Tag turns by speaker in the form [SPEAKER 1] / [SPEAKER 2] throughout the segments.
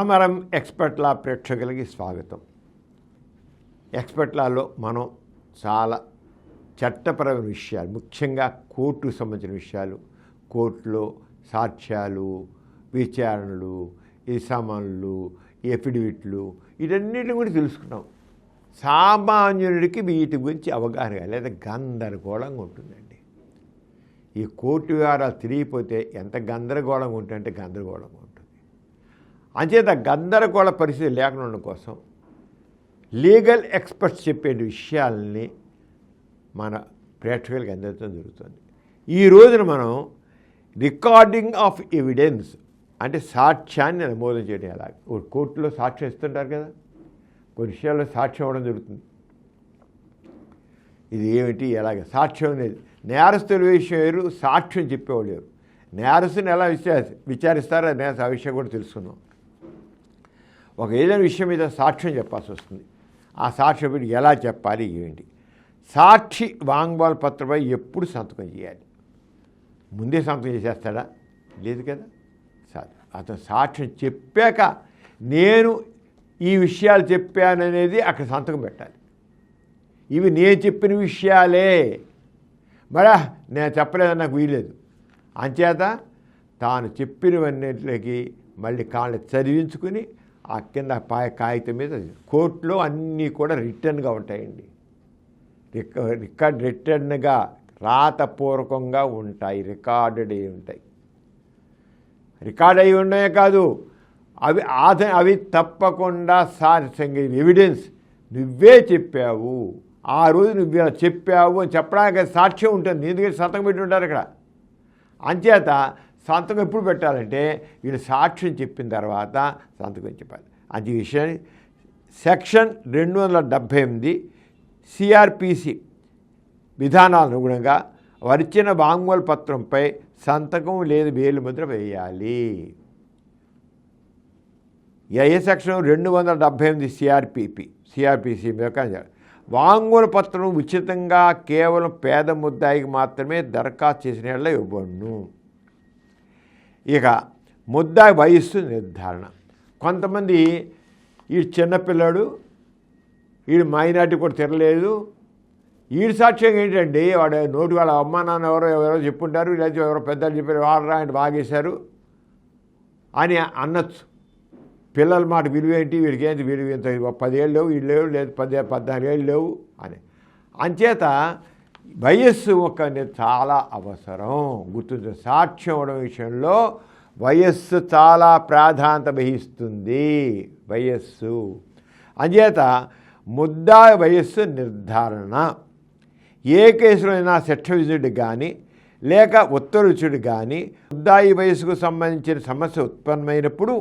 [SPEAKER 1] సమరం ఎక్స్పర్ట్ లా ప్రేక్షకులకి స్వాగతం. ఎక్స్పర్ట్ లాలో మనం చాలా చట్టపరమైన విషయాలు, ముఖ్యంగా కోర్టుకు సంబంధించిన విషయాలు, కోర్టులో సాక్ష్యాలు, విచారణలు, ఈ సమన్లు, ఎఫిడవిట్లు, వీటన్నిటిని కూడా తెలుసుకున్నాం. సామాన్యుడికి వీటి గురించి అవగాహన లేదా గందరగోళంగా ఉంటుందండి. ఈ కోర్టు వ్యవహారాలు తిరిగిపోతే ఎంత గందరగోళంగా ఉంటుందంటే గందరగోళంగా ఉంటుంది. అంచేత గందరగోళ పరిస్థితి లేకుండా ఉండడం కోసం లీగల్ ఎక్స్పర్ట్స్ చెప్పే విషయాలని మన ప్రేక్షకులకు అందించడం జరుగుతుంది. ఈ రోజున మనం రికార్డింగ్ ఆఫ్ ఎవిడెన్స్ అంటే సాక్ష్యాన్ని నమోదు చేయడం ఎలాగ. కోర్టులో సాక్ష్యం ఇస్తుంటారు కదా, కొన్ని విషయాల్లో సాక్ష్యం ఇవ్వడం జరుగుతుంది. ఇది ఏమిటి, ఎలాగ సాక్ష్యం అనేది నేరస్తుల విషయం వేరు, సాక్ష్యం చెప్పేవాళ్ళు లేరు. నేరస్తుని ఎలా విచారిస్తారో ఆ విషయం కూడా తెలుసుకున్నాం. ఒక ఏదైనా విషయం మీద సాక్ష్యం చెప్పాల్సి వస్తుంది. ఆ సాక్ష్యం మీద ఎలా చెప్పాలి, ఏంటి. సాక్షి వాంగ్మూల పత్రంపై ఎప్పుడు సంతకం చేయాలి? ముందే సంతకం చేసేస్తాడా? లేదు కదా. అతను సాక్ష్యం చెప్పాక నేను ఈ విషయాలు చెప్పాననేది అక్కడ సంతకం పెట్టాలి. ఇవి నేను చెప్పిన విషయాలే, మరా నేను చెప్పలేదని నాకు వీలేదు. అంచేత తాను చెప్పినవన్నిటికి మళ్ళీ కాళ్ళు చదివించుకుని ఆ కింద కాగితం మీద కోర్టులో అన్నీ కూడా రిటర్న్గా ఉంటాయండి. రిటర్న్గా రాతపూర్వకంగా ఉంటాయి, రికార్డెడ్ అయి ఉంటాయి. రికార్డ్ అయి ఉండమే కాదు, అవి తప్పకుండా ఎవిడెన్స్ నువ్వే చెప్పావు, ఆ రోజు నువ్వు ఇలా చెప్పావు అని చెప్పడానికి సాక్ష్యం ఉంటుంది. ఎందుకంటే సంతకం పెట్టి ఉంటారు ఇక్కడ. అంచేత సంతకం ఎప్పుడు పెట్టాలంటే వీళ్ళు సాక్ష్యం చెప్పిన తర్వాత సంతకం చెప్పాలి. అది విషయాన్ని సెక్షన్ 278 సిఆర్పిసి విధానాల అనుగుణంగా వచ్చిన వాంగ్మూల పత్రంపై సంతకం లేదా వేలు ముద్ర వేయాలి. ఏ సెక్షన్ 278 సిఆర్పిసి వాంగ్మూల పత్రం ఉచితంగా కేవలం పేద ముద్దాయికి మాత్రమే దరఖాస్తు చేసిన వాళ్ళ ఇవ్వబడును. ఇక ముద్దాయి వయస్సు నిర్ధారణ. కొంతమంది వీడు చిన్నపిల్లాడు, వీడు మైనార్టీ కూడా తిరగలేదు, వీడి సాక్ష్యం ఏంటండి, వాడు నోటి వాళ్ళ అమ్మా నాన్న ఎవరో చెప్పుంటారు, లేకపోతే ఎవరో పెద్దలు చెప్పారు, వాడరా ఆయన బాగేశారు అని అనొచ్చు. పిల్లల మాట విలువ ఏంటి, వీడికి ఏంటి విలువ, ఇంత 10 ఏళ్ళు లేవు, వీళ్ళు లేవు, లేదు 14 ఏళ్ళు లేవు అని. అంచేత వయస్సు చాలా అవసరం. గుర్తుంచు, సాక్ష్యం ఇవ్వడం విషయంలో వయస్సు చాలా ప్రాధాన్యత వహిస్తుంది. వయస్సు అంచేత ముద్దా వయస్సు నిర్ధారణ ఏ కేసులో అయినా శిక్ష విధుడు కానీ లేక ఉత్తర్వుచుడు కానీ ముద్దాయి వయస్సుకు సంబంధించిన సమస్య ఉత్పన్నమైనప్పుడు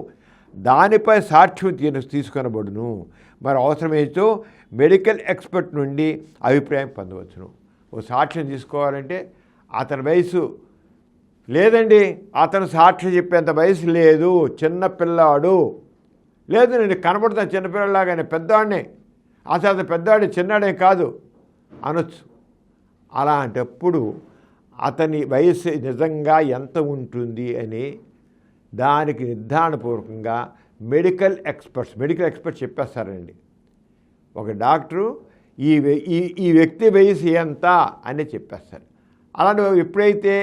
[SPEAKER 1] దానిపై సాక్ష్యం తీసుకొనబడును. మరి అవసరమైతే మెడికల్ ఎక్స్పర్ట్ నుండి అభిప్రాయం పొందవచ్చును. ఓ సాక్ష్యం తీసుకోవాలంటే అతని వయసు లేదండి, అతను సాక్ష్యం చెప్పేంత వయసు లేదు, చిన్నపిల్లాడు, లేదు నేను కనబడుతాను చిన్నపిల్లలాగా, నేను పెద్దవాడినే, అసలు అతను పెద్దవాడే చిన్నాడే కాదు అనొచ్చు. అలాంటప్పుడు అతని వయసు నిజంగా ఎంత ఉంటుంది అని దానికి నిర్ధారణపూర్వకంగా మెడికల్ ఎక్స్పర్ట్స్ చెప్పేస్తారండి. ఒక డాక్టరు ఈ వ్యక్తి వయసు ఎంత అని చెప్పేస్తారు. అలాంటి ఎప్పుడైతే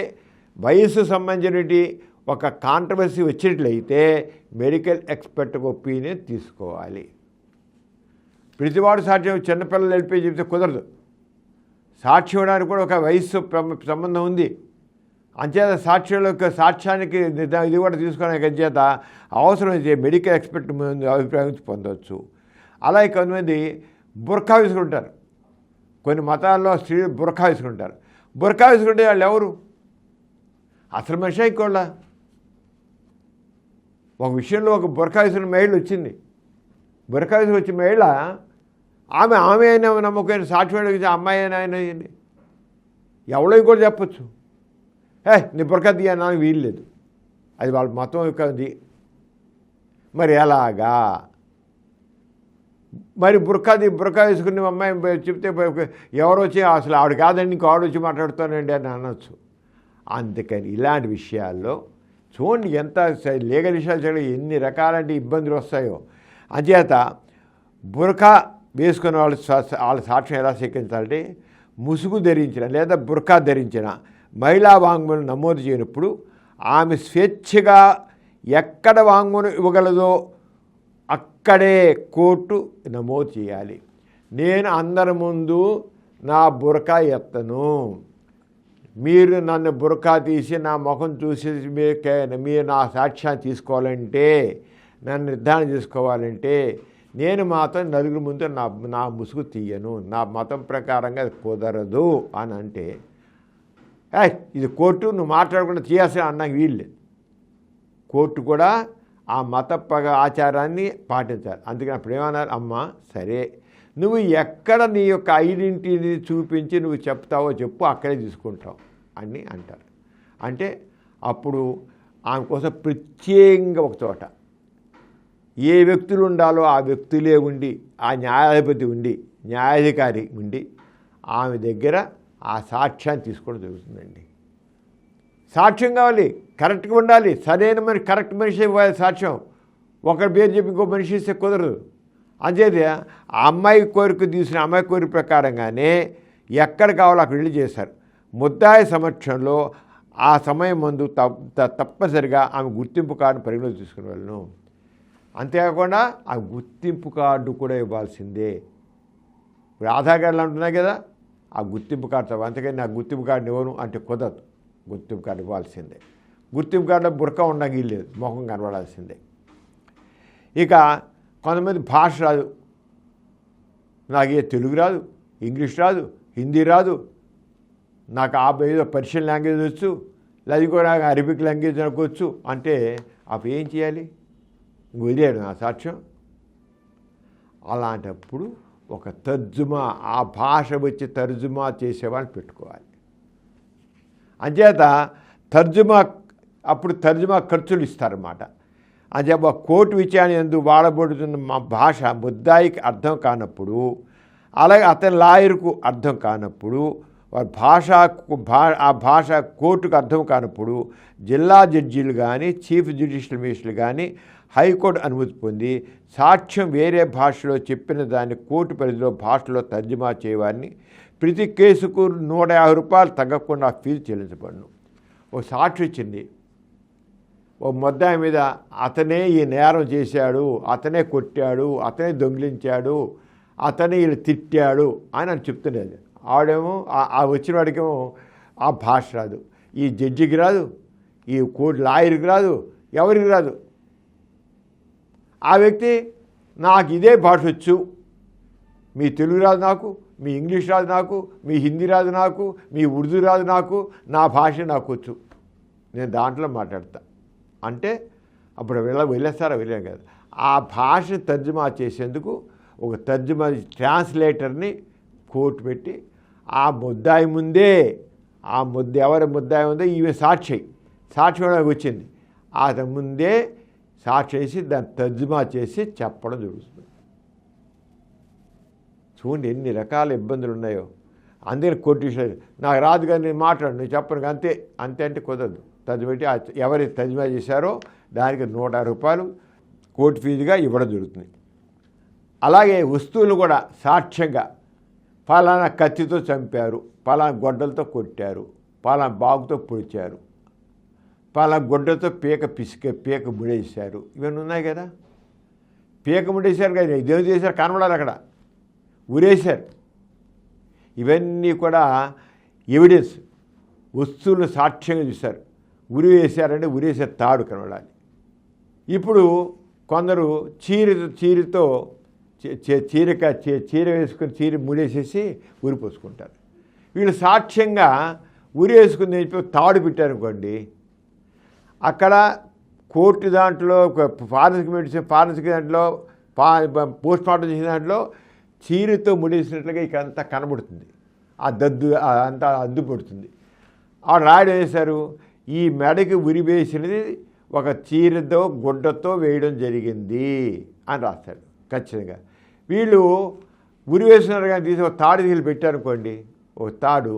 [SPEAKER 1] వయసు సంబంధించిన ఒక కాంట్రవర్సీ వచ్చినట్లయితే మెడికల్ ఎక్స్పర్ట్ ఒపీనియన్ తీసుకోవాలి. ప్రతివాడు సాక్ష్యం చిన్నపిల్లలు వెళ్ళిపోయి చెప్తే కుదరదు. సాక్ష్యం ఇవ్వడానికి కూడా ఒక వయస్సు సంబంధం ఉంది. అంచేత సాక్ష్యానికి ఇది కూడా తీసుకోవడానికి అంచేత అవసరమైతే మెడికల్ ఎక్స్పర్ట్ అభిప్రాయం పొందవచ్చు. అలాగే కొంతమంది బుర్ఖా వేసుకుంటారు. కొన్ని మతాల్లో స్త్రీలు బుర్ఖా వేసుకుంటారు. బుర్ఖా వేసుకుంటే వాళ్ళు ఎవరు? అసలు మనిషి ఇంకోళ్ళ. ఒక విషయంలో ఒక బుర్ఖా వేసుకున్న మహిళ వచ్చింది. బుర్ఖా వేసుకు వచ్చిన మహిళ ఆమె అయినా నమ్మకమైన సాక్ష్యం అడిగితే అమ్మాయి అయినా ఎవరో కూడా చెప్పచ్చు, నీ బుర్ఖా తీయడానికి వీలు లేదు, అది వాళ్ళ మతం యొక్కది. మరి ఎలాగా? మరి బుర్ఖా వేసుకుని అమ్మాయి చెప్తే ఎవరు వచ్చి అసలు ఆవిడ కాదండి ఇంకో ఆవిడ వచ్చి మాట్లాడుతానండి అని అనొచ్చు. అందుకని ఇలాంటి విషయాల్లో చూడండి ఎంత లీగల్ విషయాలు ఎన్ని రకాలంటే ఇబ్బందులు వస్తాయో. అంచేత బురకా వేసుకున్న వాళ్ళ సాక్ష్యం ఎలా స్వీకరించాలంటే ముసుగు ధరించిన లేదా బురకా ధరించిన మహిళా వాంగ్మూలం నమోదు చేయనప్పుడు ఆమె స్వేచ్ఛగా ఎక్కడ వాంగ్మూలం ఇవ్వగలదో అక్కడే కోర్టు నమోదు చేయాలి. నేను అందరి ముందు నా బురకా ఎత్తను, మీరు నన్ను బురకా తీసి నా ముఖం చూసి మీరు నా సాక్ష్యాన్ని తీసుకోవాలంటే, నన్ను నిర్ధారణ చేసుకోవాలంటే నేను మాత్రం నలుగురు ముందు నా ముసుగు తీయను, నా మతం ప్రకారంగా అది కుదరదు అని అంటే ఇది కోర్టు నువ్వు మాట్లాడకుండా చేయాల్సిన అన్నాక వీళ్ళు కోర్టు కూడా ఆ మత ఆచారాన్ని పాటించాలి. అందుకని అప్పుడు ఏమన్నారు, అమ్మ సరే నువ్వు ఎక్కడ నీ యొక్క ఐడెంటిటీని చూపించి నువ్వు చెప్తావో చెప్పు, అక్కడే తీసుకుంటావు అని అంటారు. అంటే అప్పుడు ఆమె కోసం ప్రత్యేకంగా ఒక చోట ఏ వ్యక్తులు ఉండాలో ఆ వ్యక్తులే ఉండి, ఆ న్యాయాధిపతి ఉండి, న్యాయాధికారి ఉండి ఆమె దగ్గర ఆ సాక్ష్యాన్ని తీసుకోవడం జరుగుతుందండి. సాక్ష్యం కావాలి, కరెక్ట్గా ఉండాలి, సరైన మనిషి కరెక్ట్ మనిషి ఇవ్వాలి సాక్ష్యం. ఒకరి పేరు చెప్పి ఇంకో మనిషి ఇస్తే కుదరదు. అంచేది ఆ అమ్మాయి కోరిక తీసిన అమ్మాయి కోరిక ప్రకారంగానే ఎక్కడ కావాలో అక్కడ వెళ్ళి చేశారు. ముద్దాయి సమక్షంలో ఆ సమయం ముందు తప్పనిసరిగా ఆమె గుర్తింపు కార్డును పరిగణలోకి తీసుకుని వెళ్ళను. అంతేకాకుండా ఆ గుర్తింపు కార్డు కూడా ఇవ్వాల్సిందే. ఇప్పుడు ఆధార్ కార్డులు అంటున్నాయి కదా, ఆ గుర్తింపు కార్డు అంతేకాని నా గుర్తింపు కార్డు ఇవ్వను అంటే కుదరదు. గుర్తింపు కార్డు ఇవ్వాల్సిందే. గుర్తింపు కార్డులో బురకా ఉండగా లేదు, ముఖం కనబడాల్సిందే. ఇక కొంతమంది భాష రాదు, నాకు తెలుగు రాదు, ఇంగ్లీష్ రాదు, హిందీ రాదు, నాకు ఏదో పర్షియన్ లాంగ్వేజ్ వచ్చు, లేదా ఇంకో నాకు అరబిక్ లాంగ్వేజ్ అనుకోవచ్చు అంటే అప్పుడు ఏం చేయాలి? వదిలేడు నా సాక్ష్యం. అలాంటప్పుడు ఒక తర్జుమా, ఆ భాష వచ్చి తర్జుమా చేసేవాళ్ళని పెట్టుకోవాలి. అంచేత అప్పుడు తర్జుమా ఖర్చులు ఇస్తారన్నమాట. అంచేత కోర్టు విచారణ ఎందుకు వాడబడుతున్న మా భాష ముద్దాయికి అర్థం కానప్పుడు, అలాగే అతని లాయర్కు అర్థం కానప్పుడు, ఆ భాష కోర్టుకు అర్థం కానప్పుడు జిల్లా జడ్జీలు కానీ చీఫ్ జ్యుడిషియల్ మేజిస్ట్రేట్లు కానీ హైకోర్టు అనుమతి పొంది సాక్ష్యం వేరే భాషలో చెప్పిన దాన్ని కోర్టు పరిధిలో భాషలో తర్జుమా చేయవారిని ప్రతి కేసుకు ₹150 తగ్గకుండా ఫీజు చెల్లించబడును. ఓ సాక్షి ఇచ్చింది, ఓ ముద్దాయి మీద అతనే ఈ నేరం చేశాడు, అతనే కొట్టాడు, అతనే దొంగిలించాడు, అతనే వీళ్ళు తిట్టాడు అని చెప్తున్నది. ఆవిడేమో ఆ వచ్చిన వాడికేమో ఆ భాష రాదు, ఈ జడ్జికి రాదు, ఈ కోర్టు లాయర్కి రాదు, ఎవరికి రాదు. ఆ వ్యక్తి నాకు ఇదే భాష వచ్చు, మీ తెలుగు రాదు నాకు, మీ ఇంగ్లీష్ రాదు నాకు, మీ హిందీ రాదు నాకు, మీ ఉర్దూ రాదు నాకు, నా భాష నాకు వచ్చు, నేను దాంట్లో మాట్లాడతా అంటే అప్పుడు వెళ్ళేస్తారా? వెళ్ళాం కదా. ఆ భాషను తర్జుమా చేసేందుకు ఒక తర్జుమా ట్రాన్స్లేటర్ని కోర్టు పెట్టి ఆ ముద్దాయి ముందే ఎవరి ముద్దాయి ఉందో ఈమె సాక్షి వచ్చింది, అతని ముందే సాక్షి వేసి దాన్ని తర్జుమా చేసి చెప్పడం జరుగుతుంది. చూడండి ఎన్ని రకాల ఇబ్బందులు ఉన్నాయో. అందుకని కోర్టు విషయాలు నాకు రాదు కానీ నేను మాట్లాడు, నేను చెప్పను అంతే అంటే కుదరదు. తర్జుమా ఎవరి తర్జుమా చేశారో దానికి ₹150 కోర్టు ఫీజుగా ఇవ్వడం జరుగుతుంది. అలాగే వస్తువులు కూడా సాక్ష్యంగా పలానా కత్తితో చంపారు, పలానా గొడ్డలతో కొట్టారు, పలానా బాగుతో పొడిచారు, పలానా గొడ్డలతో పీక ముడేశారు, ఇవన్నీ ఉన్నాయి కదా. పీక ముడేశారు కదా, ఇదేం చేశారు కనబడాలి, అక్కడ ఉరేశారు. ఇవన్నీ కూడా ఎవిడెన్స్, వస్తువులను సాక్ష్యంగా చూశారు. ఉరి వేశారంటే ఉరేసే తాడు కనబడాలి. ఇప్పుడు కొందరు చీరతో చీర వేసుకుని చీర ముడేసేసి ఉరి పోసుకుంటారు. వీళ్ళు సాక్ష్యంగా ఉరి వేసుకుని తాడు పెట్టారనుకోండి, అక్కడ కోర్టు దాంట్లో ఫారెన్సిక్ దాంట్లో పోస్ట్ మార్టం చేసిన దాంట్లో చీరతో ముడేసినట్లుగా ఇక్కడ అంతా కనబడుతుంది, ఆ దద్దు అంతా అద్దుపడుతుంది. ఆ రాయడం వేశారు, ఈ మెడకి ఉరి వేసినది ఒక చీరతో గుడ్డతో వేయడం జరిగింది అని రాస్తాడు ఖచ్చితంగా. వీళ్ళు ఉరి వేసినారు కానీ తీసి ఒక తాడు తీసి పెట్టారనుకోండి, ఒక తాడు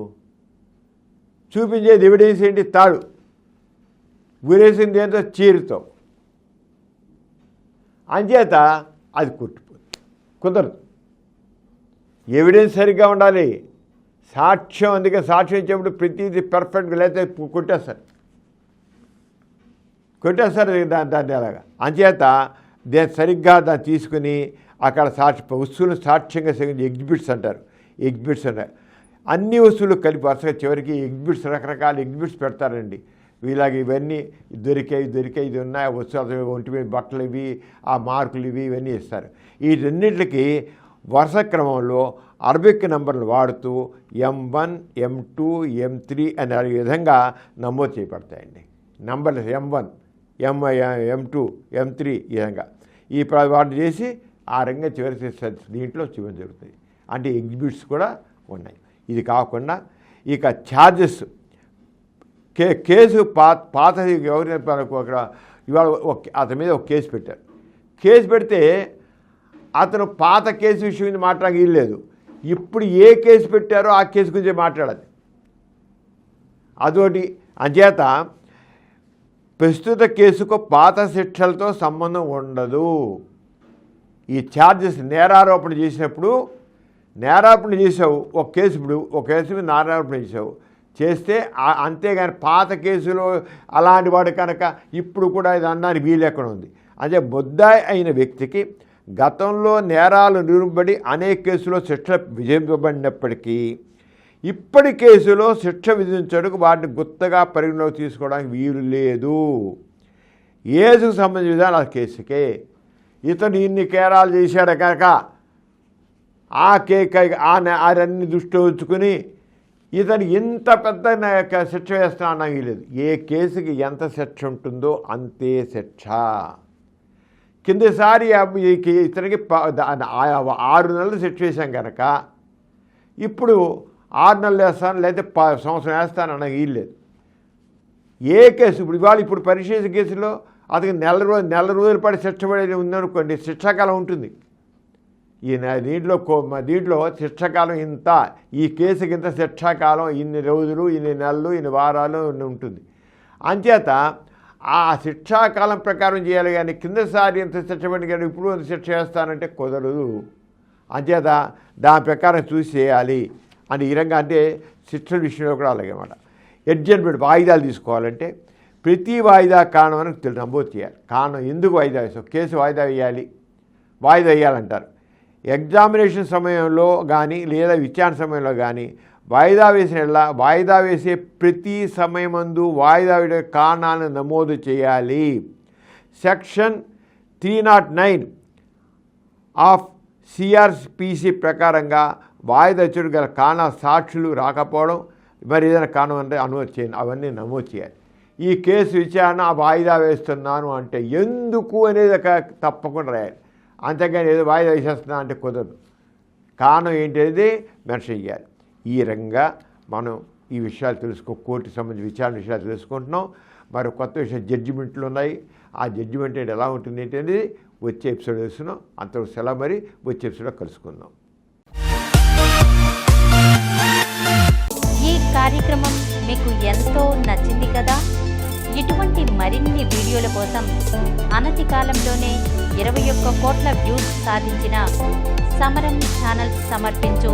[SPEAKER 1] చూపించేది ఎవిడెన్స్ ఏంటి? తాడు. ఉరేసింది ఏంటో చీరుతో. అంచేత అది కొట్టిపోతుంది, కుదరదు. ఎవిడెన్స్ సరిగ్గా ఉండాలి, సాక్ష్యం. అందుకే సాక్ష్యం ఇచ్చేప్పుడు ప్రతిదీ పర్ఫెక్ట్గా లేకపోతే కొట్టేస్తారు దాన్ని అలాగా. అంచేత దాన్ని సరిగ్గా దాన్ని తీసుకుని అక్కడ వస్తువులను సాక్ష్యంగా ఎగ్జిబిట్స్ అంటారు. ఎగ్జిబిట్స్ అంటారు. అన్ని వస్తువులు కలిపి వరుసగా చివరికి ఎగ్జిబిట్స్, రకరకాల ఎగ్జిబిట్స్ పెడతారండి. వీళ్ళకి ఇవన్నీ దొరికాయి ఇది ఉన్నాయి, వస్తువులు, ఒంటి మీద బట్టలు ఇవి, ఆ మార్కులు ఇవన్నీ ఇస్తారు. ఈ రెండింటికి వరుస క్రమంలో అరబిక్ నెంబర్లు వాడుతూ M1, M2, M3 అనే విధంగా నమోదు చేయబడతాయండి. నంబర్లు M1, M2, M3 ఈ విధంగా ఈ వాటి చేసి ఆ రంగా చివరికి దీంట్లో చూపడం జరుగుతుంది. అంటే ఎగ్జిబిట్స్ కూడా ఉన్నాయి. ఇది కాకుండా ఇక ఛార్జెస్, కేసు పాతది ఎవరైనా అక్కడ ఇవాళ అతని మీద ఒక కేసు పెట్టారు. కేసు పెడితే అతను పాత కేసు విషయం మీద మాట్లాడక వీల్లేదు. ఇప్పుడు ఏ కేసు పెట్టారో ఆ కేసు గురించి మాట్లాడాలి. అదొకటి. అంచేత ప్రస్తుత కేసుకు పాత శిక్షలతో సంబంధం ఉండదు. ఈ ఛార్జెస్ నేరారోపణ చేసినప్పుడు, చేసావు ఒక కేసు, ఇప్పుడు ఒక కేసు మీద నేరారోపణ చేస్తే అంతేగాని పాత కేసులో అలాంటి వాడు కనుక ఇప్పుడు కూడా ఇది అన్నానికి వీలెక్కడ ఉంది. అంటే ముద్దాయి అయిన వ్యక్తికి గతంలో నేరాలు నిరూపబడి అనేక కేసులో శిక్ష విధించబడినప్పటికీ ఇప్పటి కేసులో శిక్ష విధించడానికి వాటిని గుత్తగా పరిగణలోకి తీసుకోవడానికి వీలు లేదు. ఏసుకు సంబంధించిన విధానం ఆ కేసుకే. ఇతను ఇన్ని కేరాలు చేశాడు కనుక అవన్నీ దృష్టిలో ఉంచుకుని ఇతను ఇంత పెద్ద శిక్ష వేస్తున్నా వీలేదు. ఏ కేసుకి ఎంత శిక్ష ఉంటుందో అంతే శిక్ష. కిందసారి ఇతనికి 6 నెలలు శిక్ష వేసాం కనుక ఇప్పుడు 6 నెలలు వేస్తాను లేదా సంవత్సరం వేస్తానన్న వీల్లేదు. ఏ కేసు ఇప్పుడు పరిశీలించిన కేసులో అతనికి నెల రోజుల పాటు శిక్ష పడేది ఉందనుకోండి, శిక్షాకాలం ఉంటుంది. దీంట్లో శిక్షాకాలం ఇంత, ఈ కేసుకి ఇంత శిక్షాకాలం, ఇన్ని రోజులు, ఇన్ని నెలలు, ఇన్ని వారాలు ఉంటుంది. అంచేత ఆ శిక్షాకాలం ప్రకారం చేయాలి. కానీ కిందసారి ఎంత శిక్ష పడి కానీ ఇప్పుడు ఎంత శిక్ష వేస్తానంటే కుదరదు. అంచేత దాని ప్రకారం చూసి చేయాలి అని ఈ రంగా. అంటే శిక్షల విషయంలో కూడా అలాగే అన్నమాట. అడ్జస్ట్మెంట్ వాయిదాలు తీసుకోవాలంటే ప్రతి వాయిదా కారణం అని నమోదు చేయాలి. కారణం ఎందుకు వాయిదా వేసావు, కేసు వాయిదా వేయాలంటారు. ఎగ్జామినేషన్ సమయంలో కానీ లేదా విచారణ సమయంలో కానీ వాయిదా వేసే ప్రతి సమయమందు వాయిదా వేసే కారణాలను నమోదు చేయాలి. సెక్షన్ 309 ఆఫ్ CRPC ప్రకారంగా వాయిదా వచ్చేటు గల కారణాల సాక్షులు రాకపోవడం, మరి ఏదైనా కారణం అంటే అవన్నీ నమోదు చేయాలి. ఈ కేసు విచారణ వాయిదా వేస్తున్నాను అంటే ఎందుకు అనేది తప్పకుండా రాయాలి. అంతేగాని ఏదో వాయిదా వేసేస్తున్నా అంటే కుదరదు. కారణం ఏంటనేది మెన్షన్ చేయాలి. ఈ రకంగా మనం ఈ విషయాలు కోర్టుకు సంబంధించిన విచారణ విషయాలు తెలుసుకుంటున్నాం. మరి కొత్త విషయం జడ్జిమెంట్లు ఉన్నాయి. ఆ జడ్జిమెంట్ ఎలా ఉంటుంది ఏంటనేది వచ్చే ఎపిసోడ్ వేస్తున్నాం. అంతవరకు సెలవు. మరి వచ్చే ఎపిసోడ్లో కలుసుకుందాం.
[SPEAKER 2] ఈ కార్యక్రమం మీకు ఎంతో నచ్చింది కదా. ఇటువంటి మరిన్ని వీడియోల కోసం అనతి కాలంలోనే 21 కోట్ల వ్యూస్ సాధించిన సమరం ఛానల్ సమర్పించు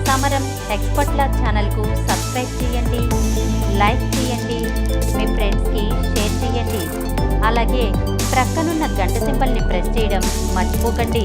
[SPEAKER 2] సమరం ఎక్స్పర్ట్ల ఛానల్కు సబ్స్క్రైబ్ చేయండి, లైక్ చేయండి, మీ ఫ్రెండ్స్కి షేర్ చేయండి. అలాగే ప్రక్కనున్న గంట సింబల్ని ప్రెస్ చేయడం మర్చిపోకండి.